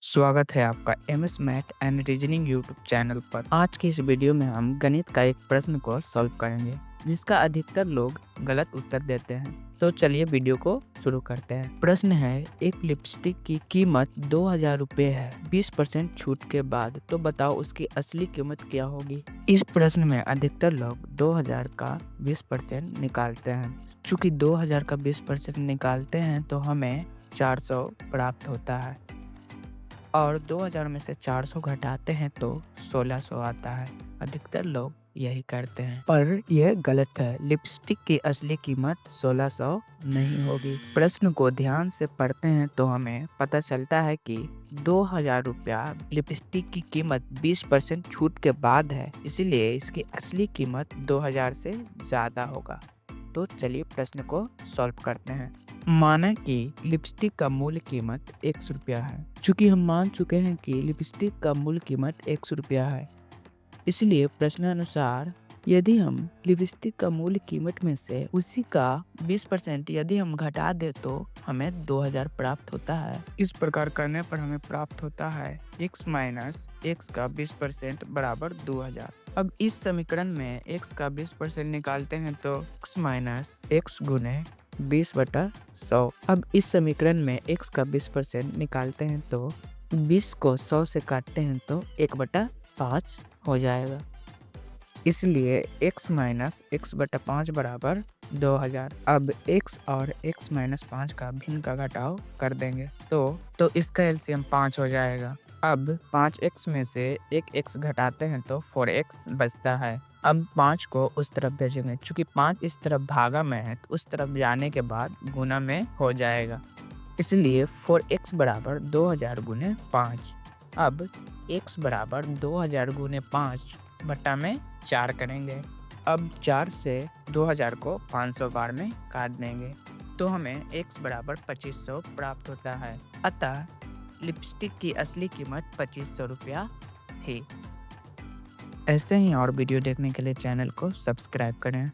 स्वागत है आपका MS math and reasoning YouTube channel पर। आज की इस वीडियो में हम गणित का एक प्रश्न को सॉल्व करेंगे जिसका अधिकतर लोग गलत उत्तर देते हैं। तो चलिए वीडियो को शुरू करते हैं। प्रश्न है, एक लिपस्टिक की कीमत 2000 रुपये है 20% छूट के बाद, तो बताओ उसकी असली कीमत क्या होगी। इस प्रश्न में अधिकतर लोग 2000 का 20% निकालते हैं। चूंकि 2000 का 20% निकालते हैं तो हमें 400 प्राप्त होता है और 2000 में से 400 घटाते हैं तो 1600 आता है। अधिकतर लोग यही करते हैं, पर यह गलत है। लिपस्टिक की असली कीमत 1600 नहीं होगी। प्रश्न को ध्यान से पढ़ते हैं तो हमें पता चलता है कि 2000 रुपया लिपस्टिक की कीमत 20% छूट के बाद है, इसलिए इसकी असली कीमत 2000 से ज़्यादा होगा। तो चलिए प्रश्न को सॉल्व करते हैं। माना कि लिपस्टिक का मूल कीमत 100 रुपया है। चूंकि हम मान चुके हैं कि लिपस्टिक का मूल कीमत 100 रुपया है, इसलिए प्रश्नानुसार यदि हम लिपस्टिक का मूल कीमत में से उसी का 20% यदि हम घटा दे तो हमें 2000 प्राप्त होता है। इस प्रकार करने पर हमें प्राप्त होता है x माइनस एक्स का 20% बराबर 2000। अब इस समीकरण में x का 20% निकालते हैं तो x माइनस एक्स गुने 20/100। अब इस समीकरण में x का 20% निकालते हैं तो 20 को 100 से काटते हैं तो 1/5 हो जाएगा। इसलिए x माइनस x/5 बराबर 2000। अब x और x माइनस 5 का भिन्न का घटाव कर देंगे तो इसका एलसीएम 5 हो जाएगा। अब 5x में से एक x घटाते हैं तो 4x बचता है। अब 5 को उस तरफ भेजेंगे, चूंकि 5 इस तरफ भागा में है तो उस तरफ जाने के बाद गुना में हो जाएगा, इसलिए 4x बराबर 2000 गुने 5। अब x बराबर 2000 गुने 5 बटा में 4 करेंगे। अब 4 से 2000 को 500 बार में काट देंगे तो हमें x बराबर 2500 प्राप्त होता है। अतः लिपस्टिक की असली कीमत 2500 रुपया थी। ऐसे ही और वीडियो देखने के लिए चैनल को सब्सक्राइब करें।